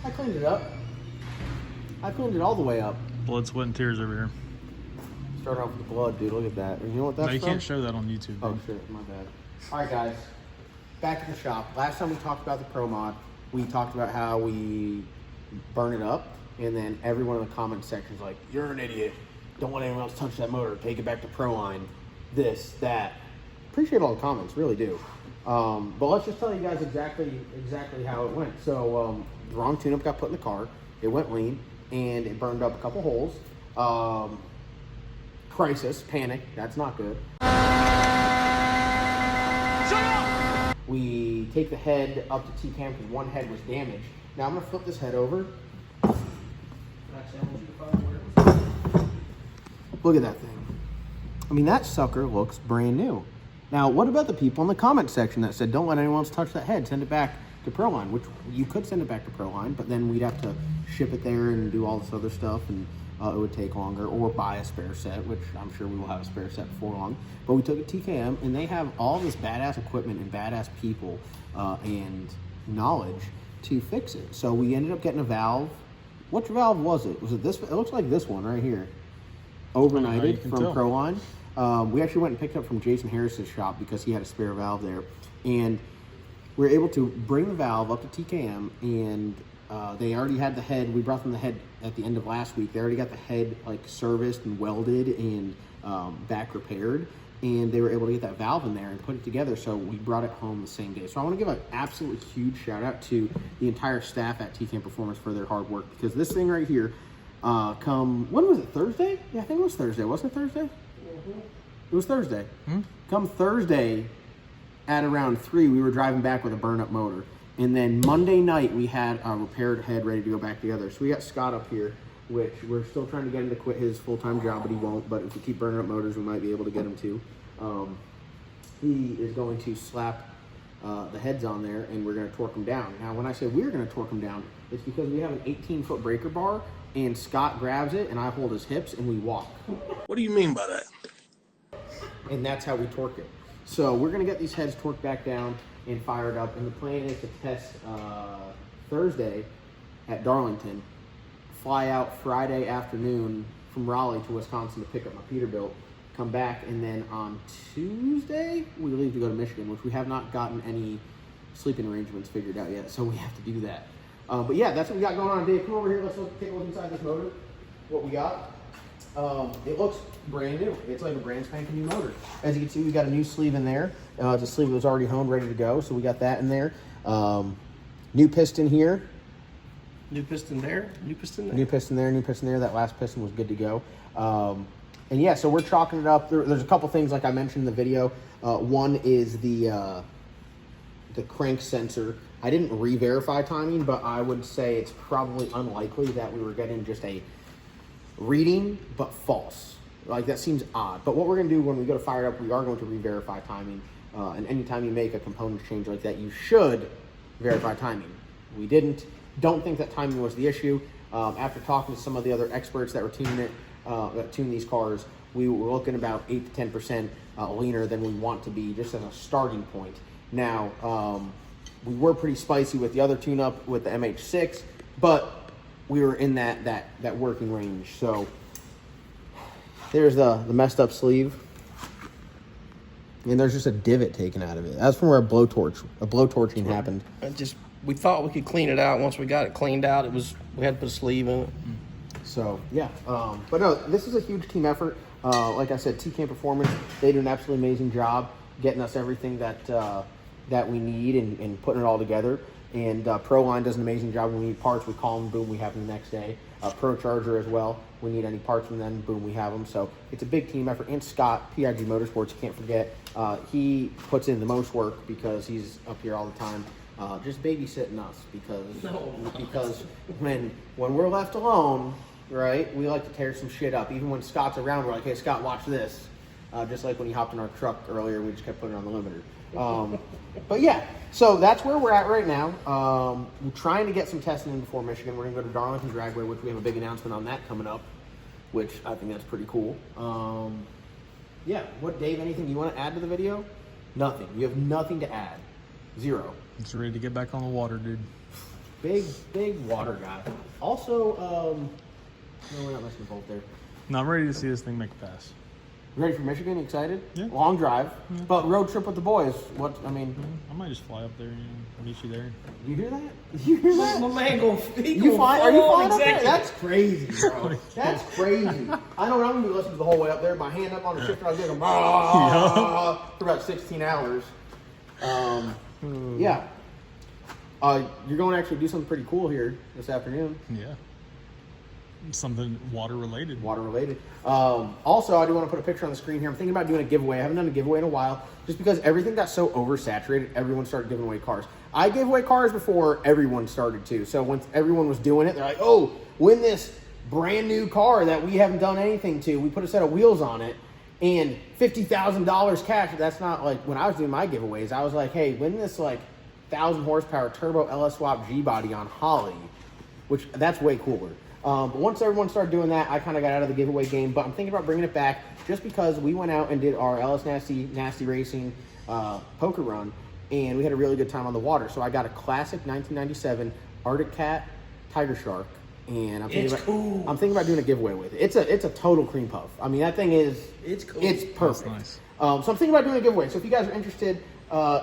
I cleaned it up. I cleaned it all the way up. Blood, sweat, and tears over here. Start off with the blood, dude. Look at that. You know what that's No, you from? can't show that on YouTube. Oh, Dude. shit. My bad. All right, guys. Back at the shop. Last time we talked about the Pro Mod, we talked about how we burn it up, and then everyone in the comment section is like, "You're an idiot. Don't let anyone else touch that motor. Take it back to Pro Line. This, that." Appreciate all the comments, really do. But let's just tell you guys exactly how it went. So the wrong tune-up got put in the car. It went lean, and it burned up a couple holes. Crisis, panic. That's not good. We take the head up to T-Cam because one head was damaged. Now I'm going to flip this head over. Look at that thing. I mean, that sucker looks brand new. Now, what about the people in the comment section that said, don't let anyone else touch that head, send it back to Proline, which you could send it back to Proline, but then we'd have to ship it there and do all this other stuff, and it would take longer, or buy a spare set, which I'm sure we will have a spare set before long. But we took it to TKM, and they have all this badass equipment and badass people and knowledge to fix it. So we ended up getting a valve. Which valve was it? Was it this? It looks like this one right here. Overnighted from Proline. We actually went and picked it up from Jason Harris's shop because he had a spare valve there. And we were able to bring the valve up to TKM, and they already had the head. We brought them the head at the end of last week. They already got the head like serviced and welded and back repaired, and they were able to get that valve in there and put it together. So we brought it home the same day. So I want to give an absolutely huge shout out to the entire staff at TKM Performance for their hard work, because this thing right here, when was it, Thursday? Yeah, I think it was Thursday. Wasn't it Thursday? Mm-hmm. It was Thursday. Mm-hmm. Come Thursday at around 3, we were driving back with a burn-up motor. And then Monday night, we had a repaired head ready to go back together. So we got Scott up here, which we're still trying to get him to quit his full-time job, but he won't. But if we keep burning up motors, we might be able to get him to. He is going to slap the heads on there, and we're going to torque them down. Now, when I say we're going to torque them down, it's because we have an 18-foot breaker bar, and Scott grabs it, and I hold his hips, and we walk. What do you mean by that? And that's how we torque it. So we're going to get these heads torqued back down and fired up, and the plan is to test Thursday at Darlington, fly out Friday afternoon from Raleigh to Wisconsin to pick up my Peterbilt, come back, and then on Tuesday we leave to go to Michigan, which we have not gotten any sleeping arrangements figured out yet, so we have to do that. But yeah, that's what we got going on today. Come over here, let's take a look inside this motor, what we got. It looks brand new. It's like a brand spanking new motor. As you can see, we got a new sleeve in there. It's a sleeve that was already honed, ready to go, so we got that in there. New piston here. New piston there, new piston there. New piston there, new piston there. That last piston was good to go. And yeah, so we're chalking it up. There's a couple things like I mentioned in the video. One is the crank sensor. I didn't re-verify timing, but I would say it's probably unlikely that we were getting just a reading, but false. Like, that seems odd. But what we're going to do when we go to fire it up, we are going to re-verify timing. And anytime you make a component change like that, you should verify timing. We didn't. Don't think that timing was the issue. After talking to some of the other experts that were tuning it, that tune these cars, we were looking about 8 to 10% leaner than we want to be, just as a starting point. Now, we were pretty spicy with the other tune-up with the MH6, but we were in that working range. So there's the messed up sleeve, and there's just a divot taken out of it. That's from where a blowtorching happened. We thought we could clean it out. Once we got it cleaned out, we had to put a sleeve in it. So yeah, but no, this is a huge team effort. Like I said, TKM Performance, they do an absolutely amazing job getting us everything that we need and putting it all together. And Proline does an amazing job. When we need parts, we call them, boom, we have them the next day. Pro Charger as well. We need any parts from them, boom, we have them. So it's a big team effort. And Scott, PIG Motorsports, you can't forget, he puts in the most work because he's up here all the time, just babysitting us because when we're left alone, right, we like to tear some shit up. Even when Scott's around, we're like, hey, Scott, watch this. Just like when he hopped in our truck earlier, we just kept putting it on the limiter. But yeah, so that's where we're at right now. We're trying to get some testing in before Michigan. We're going to go to Darlington Dragway, which we have a big announcement on that coming up, which I think that's pretty cool. Yeah, Dave, anything you want to add to the video? Nothing. You have nothing to add. Zero. It's ready to get back on the water, dude. Big water guy. Also, no, we're not messing with bolt there. No, I'm ready to see this thing make a pass. You ready for Michigan? You excited? Yeah. Long drive, but road trip with the boys. What, I mean... I might just fly up there and meet you there. You hear that? You hear that? My man going Are you flying up there? That's crazy, bro. That's crazy. I know what I'm going to be listening to the whole way up there. My hand up on the shifter. I was going for about 16 hours. Yeah. You're going to actually do something pretty cool here this afternoon. Yeah. Something water related. Water related. Also, I do want to put a picture on the screen here. I'm thinking about doing a giveaway. I haven't done a giveaway in a while, just because everything got so oversaturated. Everyone started giving away cars. I gave away cars before everyone started to. So once everyone was doing it, they're like, "Oh, win this brand new car that we haven't done anything to. We put a set of wheels on it and $50,000 cash." That's not like when I was doing my giveaways. I was like, "Hey, win this like 1,000 horsepower turbo LS swap G body on Holley," which that's way cooler. But once everyone started doing that, I kind of got out of the giveaway game. But I'm thinking about bringing it back just because we went out and did our LS Nasty Racing poker run, and we had a really good time on the water. So I got a classic 1997 Arctic Cat Tiger Shark, and I'm thinking about doing a giveaway with it. It's a total cream puff. I mean, that thing is it's cool. It's perfect. That's nice. So I'm thinking about doing a giveaway. So if you guys are interested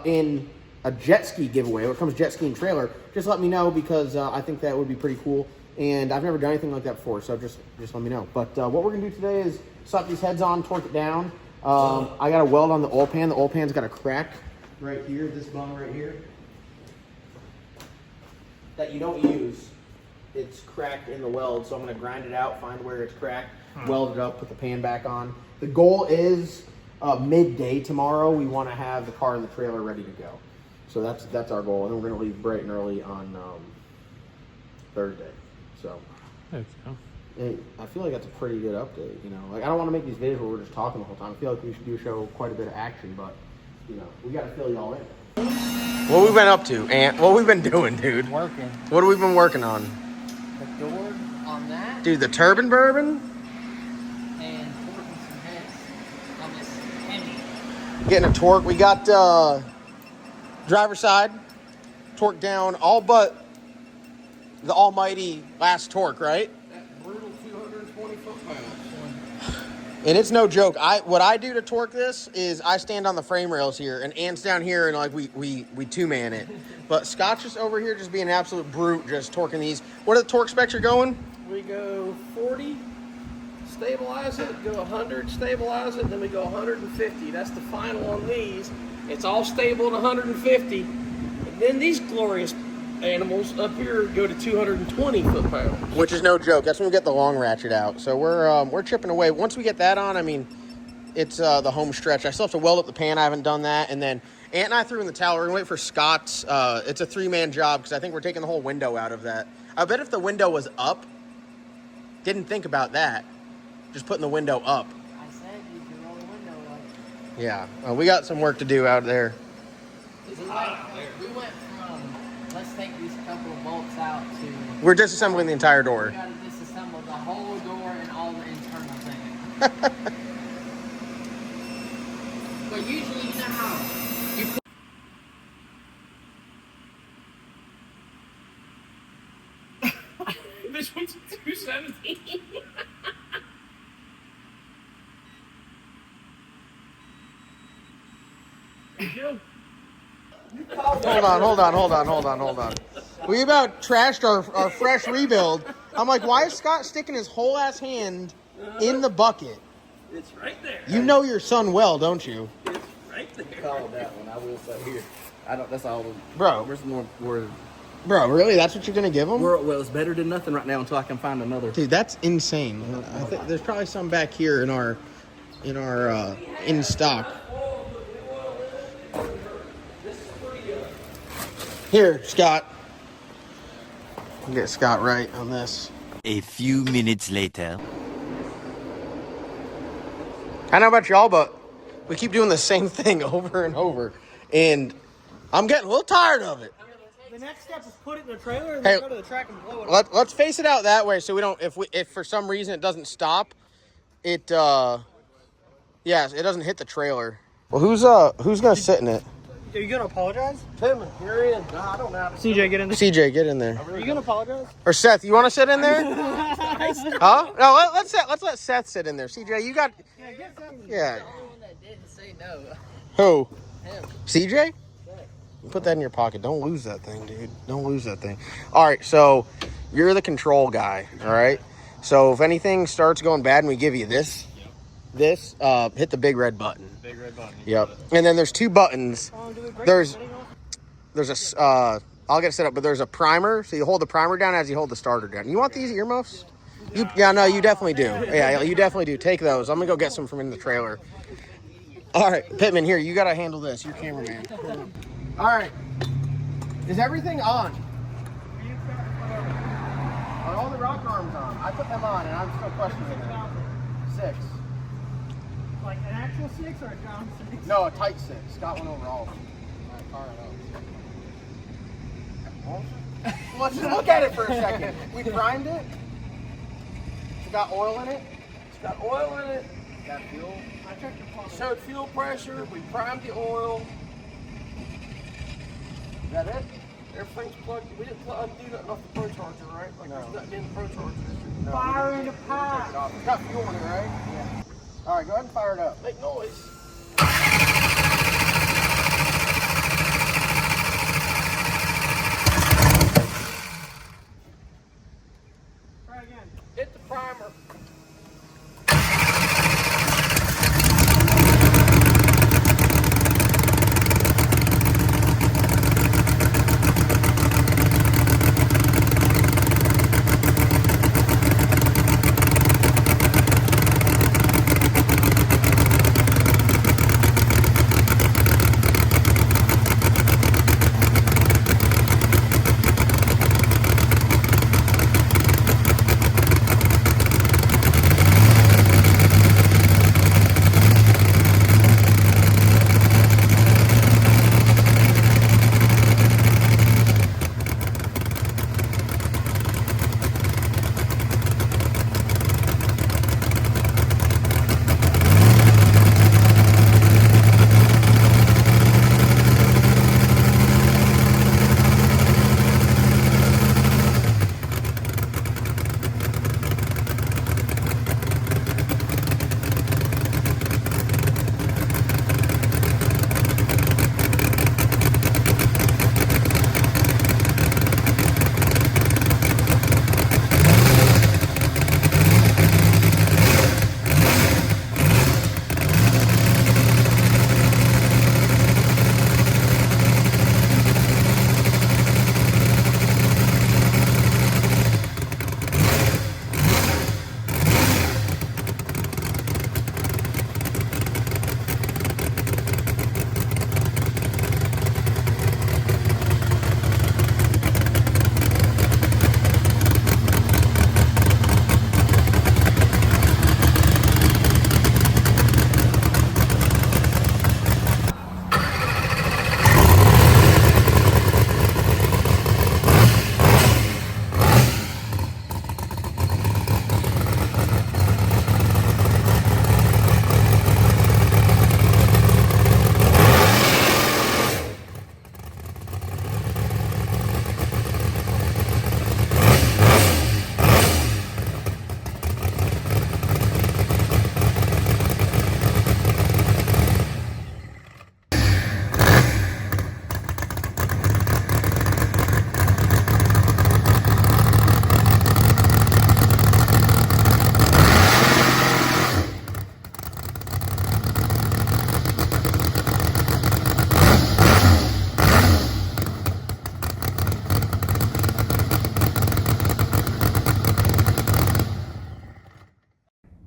in a jet ski giveaway, when it comes to jet skiing trailer, just let me know, because I think that would be pretty cool. And I've never done anything like that before, so just let me know. But what we're going to do today is slap these heads on, torque it down. I got a weld on the oil pan. The oil pan's got a crack right here, this bung right here, that you don't use. It's cracked in the weld, so I'm going to grind it out, find where it's cracked, weld it up, put the pan back on. The goal is midday tomorrow, we want to have the car and the trailer ready to go. So that's our goal, and then we're going to leave bright and early on Thursday. So, I feel like that's a pretty good update, you know. Like, I don't want to make these videos where we're just talking the whole time. I feel like we should show quite a bit of action, but, you know, we got to fill y'all in. What we been up to, Ant? What we been doing, dude? Working. What have we been working on? The door on that. Dude, the turbine bourbon? And torquing some heads on this HEMI. Getting a torque. We got driver's side torque down, all but the almighty last torque, right? That brutal 220 foot-pounds. And it's no joke. What I do to torque this is I stand on the frame rails here, and Ant's down here, and like we two-man it. But Scott's just over here, just being an absolute brute, just torquing these. What are the torque specs you're going? We go 40, stabilize it, go 100, stabilize it, then we go 150. That's the final on these. It's all stable at 150. And then these glorious animals up here go to 220 foot-pounds. Which is no joke. That's when we get the long ratchet out. So we're chipping away. Once we get that on, I mean, it's the home stretch. I still have to weld up the pan. I haven't done that. And then Ant and I threw in the towel. We're going to wait for Scott's. It's a 3-man job, because I think we're taking the whole window out of that. I bet if the window was up, didn't think about that, just putting the window up. I said you could roll the window up. Yeah, we got some work to do out there. We went from, let's take these couple of bolts out, to We're disassembling the entire door. we got to disassemble the whole door and all the internal things. But usually, you know how you put this one's 217. Hold on. We about trashed our fresh rebuild. I'm like, why is Scott sticking his whole ass hand in the bucket? It's right there. You know your son well, don't you? It's right there. Call that one. I will say here. I don't. That's all. Bro. Where's more? Bro, really? That's what you're gonna give him? Well, it's better than nothing right now until I can find another. Dude, that's insane. I think there's probably some back here in our in stock. Here, Scott. We'll get Scott right on this. A few minutes later. I don't know about y'all, but we keep doing the same thing over and over, and I'm getting a little tired of it. The next step is put it in the trailer and then go to the track and blow it up. Let's face it out that way, so we don't. If for some reason it doesn't stop, it it doesn't hit the trailer. Well, who's gonna sit in it? Are you gonna apologize? Pittman, you're in. No, I don't know how to CJ, get in there. CJ, get in there. Are you gonna apologize? Or Seth, you want to sit in there? Huh? No, let's let Seth sit in there. CJ, you got. Yeah. that didn't say no. Who? Him. CJ? Put that in your pocket. Don't lose that thing, dude. Don't lose that thing. All right, so you're the control guy, all right? So if anything starts going bad and we give you this, hit the big red button. Big red button. Yep. And then there's two buttons. There's a, I'll get it set up, but there's a primer. So you hold the primer down as you hold the starter down. You want these earmuffs? Yeah, no, you definitely do. Yeah, you definitely do. Take those. I'm going to go get some from in the trailer. All right, Pittman, here, you got to handle this. You're cameraman. All right. Is everything on? Are all the rock arms on? I put them on, and I'm still questioning them. 6. Like an actual 6 or a John 6? No, a tight 6. Got one over all of them. All right, fire it up. Let's just look at it for a second. We primed it. It's got oil in it. It's got oil in it. Got fuel. I checked the pump. Showed fuel pressure. We primed the oil. Is that it? Everything's plugged. We didn't do nothing off the Pro Charger, right? Like No. there's nothing in the Pro Charger. No, Fire we in didn't the take pipe. it off. It's got fuel in it, right? Yeah. All right, go ahead and fire it up. Make noise. Try again. Hit the primer.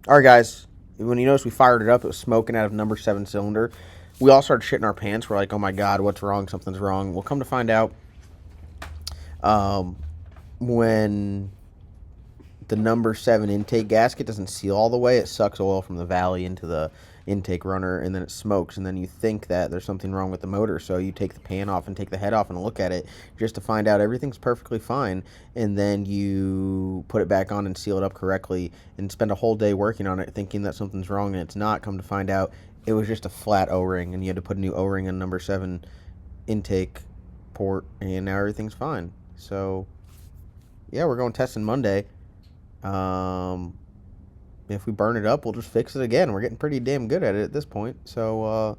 All right, guys. When you notice we fired it up, it was smoking out of number 7 cylinder. We all started shitting our pants. We're like, oh my God, what's wrong? Something's wrong. We'll come to find out when the number 7 intake gasket doesn't seal all the way, it sucks oil from the valley into the intake runner, and then it smokes, and then you think that there's something wrong with the motor, so you take the pan off and take the head off and look at it just to find out everything's perfectly fine, and then you put it back on and seal it up correctly and spend a whole day working on it thinking that something's wrong, and it's not. Come to find out it was just a flat O-ring, and you had to put a new O-ring in number 7 intake port, and now everything's fine. So, yeah, we're going testing Monday. If we burn it up, we'll just fix it again. We're getting pretty damn good at it at this point. So,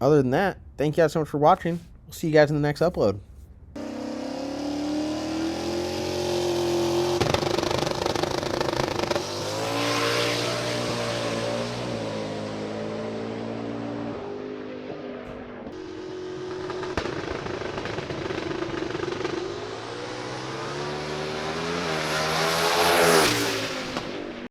other than that, thank you guys so much for watching. We'll see you guys in the next upload.